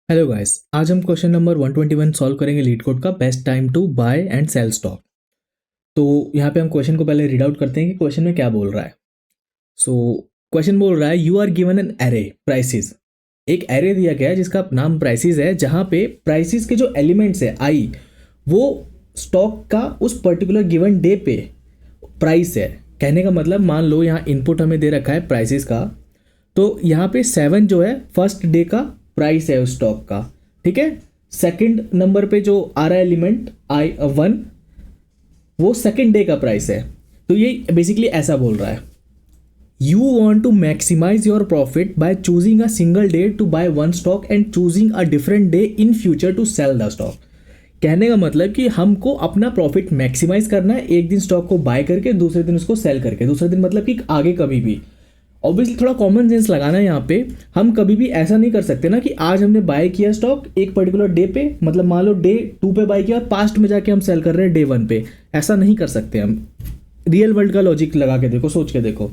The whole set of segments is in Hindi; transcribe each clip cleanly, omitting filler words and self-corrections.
हेलो गाइस, आज हम क्वेश्चन नंबर 121 सॉल्व करेंगे लीड कोड का best time to buy and sell stock. तो यहाँ पे हम क्वेश्चन को पहले रीड आउट करते हैं कि क्वेश्चन में क्या बोल रहा है। सो क्वेश्चन बोल रहा है you are given an array prices. एक एरे दिया गया है जिसका नाम प्राइसेस है, जहाँ पे प्राइसेस के जो एलिमेंट्स है आई, वो स्टॉक का उस पर्टिकुलर गिवन डे पे प्राइस है। कहने का मतलब मान लो यहाँ इनपुट हमें दे रखा है प्राइसेस का, तो यहाँ पे 7 जो है फर्स्ट डे का प्राइस है उस स्टॉक का। ठीक है, सेकंड नंबर पे जो आ रहा है एलिमेंट आई 1, वो सेकंड डे का प्राइस है। तो ये बेसिकली ऐसा बोल रहा है, you want to maximise your profit by choosing a single day to buy one stock and choosing a different day in future to sell the stock. कहने का मतलब कि हमको अपना प्रॉफिट मैक्सिमाइज करना है, एक दिन स्टॉक को बाय करके दूसरे दिन उसको सेल करके, दूसरे दिन मतलब कि आगे कभी भी। ऑब्वियसली थोड़ा कॉमन सेंस लगाना है यहाँ पे। हम कभी भी ऐसा नहीं कर सकते ना कि आज हमने बाय किया स्टॉक एक पर्टिकुलर डे पे, मतलब मान लो डे 2 पे बाय किया और पास्ट में जाके हम सेल कर रहे हैं डे 1 पे। ऐसा नहीं कर सकते हम। रियल वर्ल्ड का लॉजिक लगा के देखो, सोच के देखो।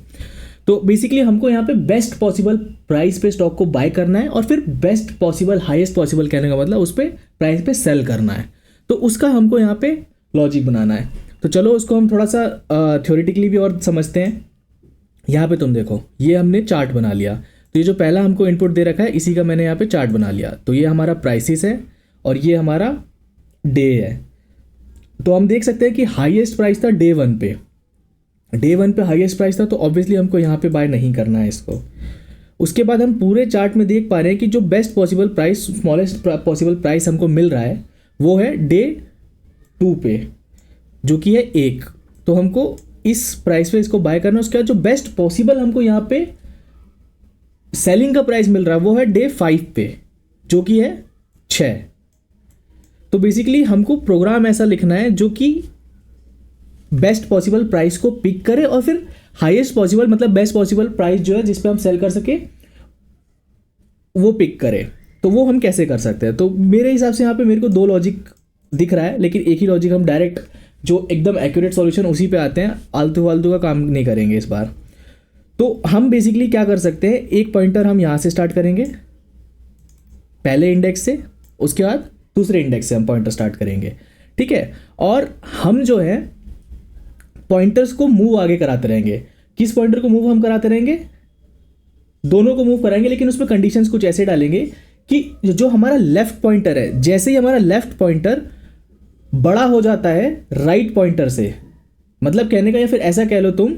तो बेसिकली हमको यहाँ पे बेस्ट पॉसिबल प्राइस पे स्टॉक को बाय करना है और फिर बेस्ट पॉसिबल हाईएस्ट पॉसिबल कहने का मतलब उस पर प्राइस पे सेल करना है। तो उसका हमको यहाँ पे लॉजिक बनाना है। तो चलो उसको हम थोड़ा सा थ्योरेटिकली भी और समझते हैं। यहाँ पे तुम देखो, ये हमने चार्ट बना लिया। तो ये जो पहला हमको इनपुट दे रखा है इसी का मैंने यहाँ पे चार्ट बना लिया। तो ये हमारा प्राइसेस है और ये हमारा डे है। तो हम देख सकते हैं कि हाईएस्ट प्राइस था डे 1 पे। डे 1 पे हाईएस्ट प्राइस था, तो ऑब्वियसली हमको यहाँ पे बाय नहीं करना है इसको। उसके बाद हम पूरे चार्ट में देख पा रहे हैं कि जो best possible price, smallest possible price हमको मिल रहा है वो है डे 2 पे, जो कि है 1। तो हमको इस प्राइस पे इसको बाय करना है। उसके बाद जो बेस्ट पॉसिबल हमको यहाँ पे सेलिंग का प्राइस मिल रहा है वो है डे 5 पे, जो कि है 6। तो बेसिकली हमको प्रोग्राम ऐसा लिखना है जो कि बेस्ट पॉसिबल प्राइस को पिक करे और फिर हाईएस्ट पॉसिबल मतलब बेस्ट पॉसिबल प्राइस जो है जिस पे हम सेल कर सके वो पिक करे। तो वो हम कैसे कर सकते हैं? तो मेरे हिसाब से यहाँ पे मेरे को दो लॉजिक दिख रहा है, लेकिन एक ही लॉजिक हम डायरेक्ट जो एकदम एक्यूरेट सॉल्यूशन उसी पे आते हैं, आलतू फालतू का काम नहीं करेंगे इस बार। तो हम बेसिकली क्या कर सकते हैं, एक पॉइंटर हम यहाँ से स्टार्ट करेंगे पहले इंडेक्स से, उसके बाद दूसरे इंडेक्स से हम पॉइंटर स्टार्ट करेंगे। ठीक है, और हम जो है पॉइंटर्स को मूव आगे कराते रहेंगे। किस पॉइंटर को मूव हम कराते रहेंगे? दोनों को मूव कराएंगे, लेकिन उसमें कंडीशंस कुछ ऐसे डालेंगे कि जो हमारा लेफ्ट पॉइंटर है, जैसे ही हमारा लेफ्ट पॉइंटर बड़ा हो जाता है राइट पॉइंटर से, मतलब कहने का, या फिर ऐसा कह लो तुम,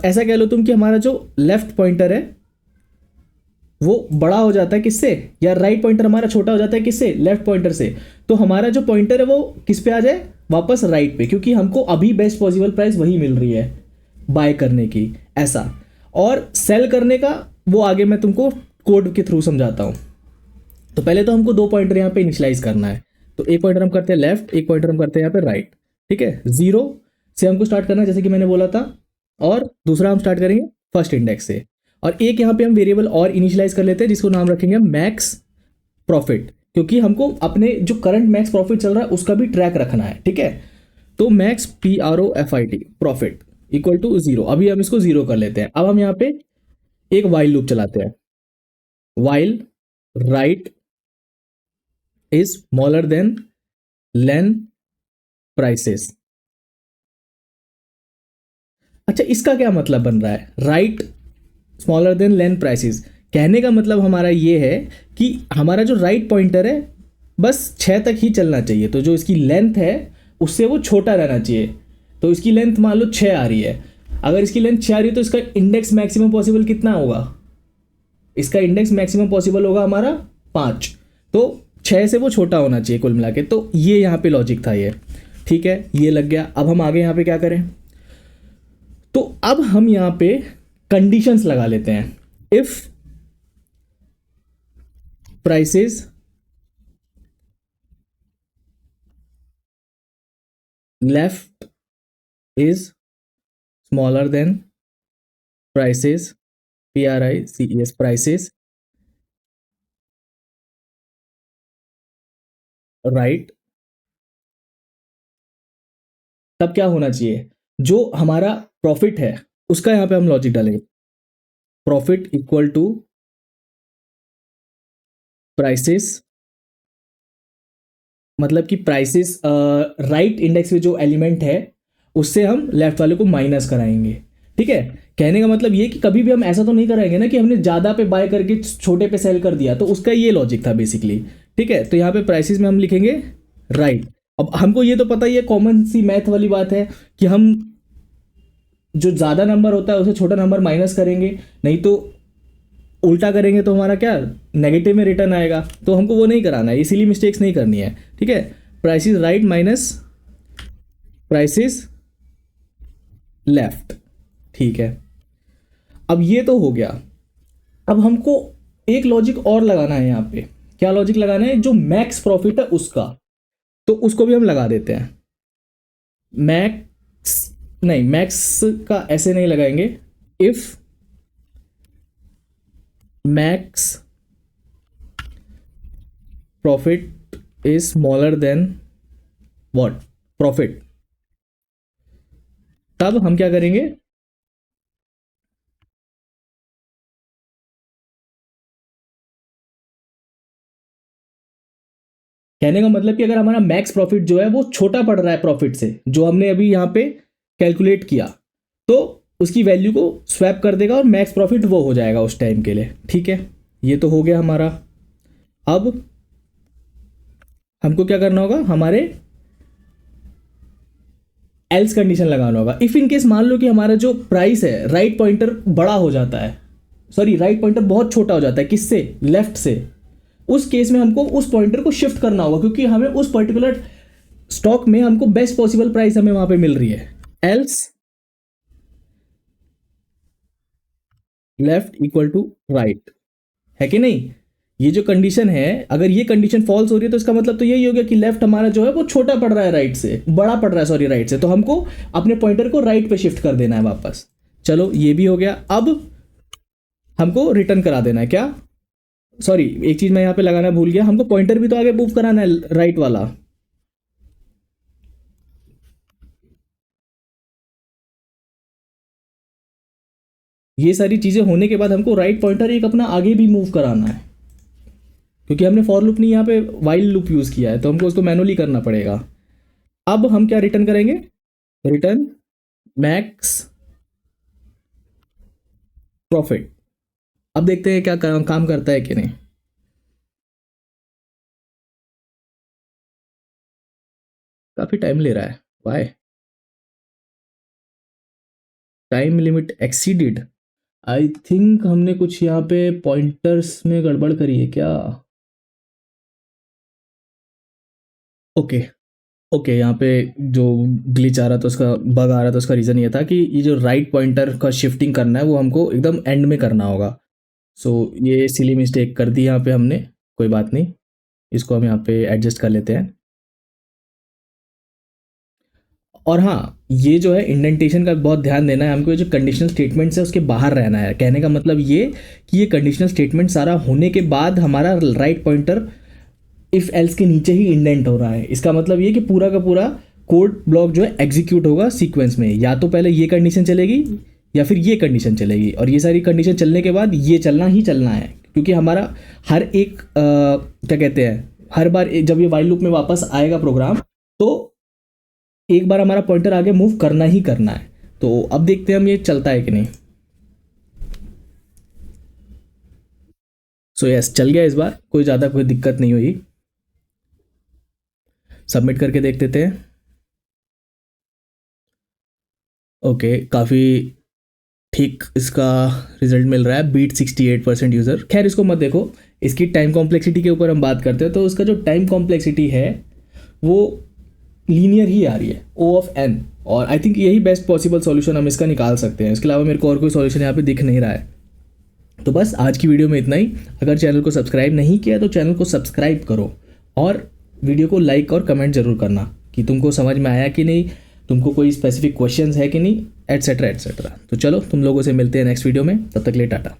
ऐसा कह लो तुम कि हमारा जो लेफ्ट पॉइंटर है वो बड़ा हो जाता है किससे, या राइट पॉइंटर हमारा छोटा हो जाता है किससे, लेफ्ट पॉइंटर से। तो हमारा जो पॉइंटर है वो किस पे आ जाए, वापस राइट पे, क्योंकि हमको अभी बेस्ट पॉसिबल प्राइस वही मिल रही है बाय करने की, ऐसा। और सेल करने का वो आगे मैं तुमको कोड के थ्रू समझाता हूँ। तो पहले तो हमको दो पॉइंटर यहाँ पे इनिशियलाइज करना है। तो एक पॉइंटर हम करते हैं लेफ्ट, एक पॉइंटर हम करते हैं यहाँ पे राइट। ठीक है, 0 से हमको स्टार्ट करना है जैसे कि मैंने बोला था, और दूसरा हम स्टार्ट करेंगे फर्स्ट इंडेक्स से। और एक यहाँ पे हम वेरिएबल और इनिशियलाइज कर लेते हैं जिसको नाम रखेंगे मैक्स प्रॉफिट, क्योंकि हमको अपने जो करंट मैक्स प्रॉफिट चल रहा है उसका भी ट्रैक रखना है। ठीक है, तो max PROFIT profit equal to 0। अभी हम इसको 0 कर लेते हैं। अब हम यहाँ पे एक वाइल लूप चलाते हैं। While right is smaller than lane prices. अच्छा, इसका क्या मतलब बन रहा है, राइट स्मॉलर देन लेन प्राइसेस? कहने का मतलब हमारा ये है कि हमारा जो राइट पॉइंटर है बस 6 तक ही चलना चाहिए, तो जो इसकी लेंथ है उससे वो छोटा रहना चाहिए। तो इसकी लेंथ मान लो 6 आ रही है। अगर इसकी लेंथ 6 आ रही है तो इसका इंडेक्स मैक्सिमम पॉसिबल कितना होगा? इसका इंडेक्स मैक्सिमम पॉसिबल होगा हमारा 5। तो 6 से वो छोटा होना चाहिए कुल मिला के। तो ये यहाँ पे लॉजिक था ये। ठीक है, ये लग गया। अब हम आगे यहाँ पे क्या करें? तो अब हम यहाँ पे कंडीशंस लगा लेते हैं। If prices left is smaller than prices, PRICES prices, right, तब क्या होना चाहिए? जो हमारा प्रॉफिट है उसका यहाँ पे हम लॉजिक डालेंगे। प्रॉफिट इक्वल टू प्राइसेस मतलब कि प्राइसेस राइट इंडेक्स में जो एलिमेंट है उससे हम लेफ्ट वाले को माइनस कराएंगे। ठीक है, कहने का मतलब ये कि कभी भी हम ऐसा तो नहीं कराएंगे ना कि हमने ज़्यादा पे बाय करके छोटे पे सेल कर दिया, तो उसका ये लॉजिक था बेसिकली। ठीक है, तो यहाँ पे प्राइसेस में हम लिखेंगे राइट। अब हमको ये तो पता ही है, कॉमन सी मैथ वाली बात है कि हम जो ज़्यादा नंबर होता है उसे छोटा नंबर माइनस करेंगे, नहीं तो उल्टा करेंगे तो हमारा क्या नेगेटिव में रिटर्न आएगा। तो हमको वो नहीं कराना है, इसीलिए मिस्टेक्स नहीं करनी है। ठीक है, prices right minus prices left. ठीक है, अब ये तो हो गया। अब हमको एक लॉजिक और लगाना है यहाँ पे। क्या लॉजिक लगाना है? जो मैक्स प्रॉफिट है उसका, तो उसको भी हम लगा देते हैं। मैक्स नहीं, मैक्स का ऐसे नहीं लगाएंगे। If max profit is smaller than what profit, तब हम क्या करेंगे? कहने का मतलब कि अगर हमारा मैक्स प्रॉफिट जो है वो छोटा पड़ रहा है प्रॉफिट से, जो हमने अभी यहाँ पे कैलकुलेट किया, तो उसकी वैल्यू को स्वैप कर देगा और मैक्स प्रॉफिट वो हो जाएगा उस टाइम के लिए। ठीक है, ये तो हो गया हमारा। अब हमको क्या करना होगा? हमारे एल्स कंडीशन लगाना होगा। इफ इन केस मान लो कि हमारा जो प्राइस है राइट पॉइंटर बड़ा हो जाता है, सॉरी राइट पॉइंटर बहुत छोटा हो जाता है, किससे? लेफ्ट से। उस केस में हमको उस पॉइंटर को शिफ्ट करना होगा, क्योंकि हमें उस पर्टिकुलर स्टॉक में हमको बेस्ट पॉसिबल प्राइस हमें वहां पे मिल रही है। Else left equal to right, है कि नहीं? ये जो कंडीशन है, अगर ये कंडीशन फॉल्स हो रही है तो इसका मतलब तो यही हो गया कि लेफ्ट हमारा जो है वो छोटा पड़ रहा है राइट से, बड़ा पड़ रहा है सॉरी राइट से, तो हमको अपने पॉइंटर को राइट पे शिफ्ट कर देना है वापस। चलो ये भी हो गया। अब हमको रिटर्न करा देना है। क्या? सॉरी, एक चीज मैं यहाँ पे लगाना भूल गया, हमको पॉइंटर भी तो आगे मूव कराना है राइट वाला। ये सारी चीजें होने के बाद हमको राइट पॉइंटर एक अपना आगे भी मूव कराना है, क्योंकि हमने फॉर लूप नहीं यहाँ पे वाइल लूप यूज किया है, तो हमको उसको मैनुअली करना पड़ेगा। अब हम क्या रिटर्न करेंगे? Return max profit. अब देखते हैं क्या काम करता है कि नहीं। काफी टाइम ले रहा है, why? Time limit exceeded. I think हमने कुछ यहाँ पे पॉइंटर्स में गड़बड़ करी है क्या? ओके ओके, यहाँ पे जो ग्लिच आ रहा था, उसका बग आ रहा था, उसका रीज़न ये था कि ये जो राइट पॉइंटर का शिफ्टिंग करना है वो हमको एकदम एंड में करना होगा। सो ये सिली मिस्टेक कर दी यहाँ पे हमने, कोई बात नहीं, इसको हम यहाँ पे एडजस्ट कर लेते हैं। और हाँ, ये जो है इंडेंटेशन का बहुत ध्यान देना है हमको। ये जो कंडीशनल स्टेटमेंट्स है उसके बाहर रहना है। कहने का मतलब ये कि ये कंडीशनल स्टेटमेंट सारा होने के बाद हमारा राइट पॉइंटर इफ एल्स के नीचे ही इंडेंट हो रहा है। इसका मतलब ये कि पूरा का पूरा कोड ब्लॉक जो है एग्जीक्यूट होगा सीक्वेंस में, या तो पहले ये कंडीशन चलेगी या फिर ये कंडीशन चलेगी, और ये सारी कंडीशन चलने के बाद ये चलना ही चलना है, क्योंकि हमारा हर एक क्या कहते हैं, हर बार जब ये वाइल लूप में वापस आएगा प्रोग्राम, तो एक बार हमारा पॉइंटर आगे मूव करना ही करना है। तो अब देखते हैं हम ये चलता है कि नहीं। सो यस, चल गया इस बार, कोई ज़्यादा कोई दिक्कत नहीं हुई। सबमिट करके देख देते हैं। ओके, काफ़ी ठीक इसका रिजल्ट मिल रहा है, बीट 68% यूज़र। खैर इसको मत देखो, इसकी टाइम कॉम्प्लेक्सिटी के ऊपर हम बात करते हैं। तो उसका जो टाइम कॉम्प्लेक्सिटी है वो लीनियर ही आ रही है, O ऑफ n, और आई थिंक यही बेस्ट पॉसिबल सॉल्यूशन हम इसका निकाल सकते हैं। इसके अलावा मेरे को और कोई सॉल्यूशन यहाँ पे दिख नहीं रहा है। तो बस आज की वीडियो में इतना ही। अगर चैनल को सब्सक्राइब नहीं किया तो चैनल को सब्सक्राइब करो, और वीडियो को लाइक और कमेंट जरूर करना कि तुमको समझ में आया कि नहीं, तुमको कोई स्पेसिफिक क्वेश्चंस है कि नहीं, एट्सेट्रा एट्सेट्रा। तो चलो तुम लोगों से मिलते हैं नेक्स्ट वीडियो में, तब तक के लिए टाटा।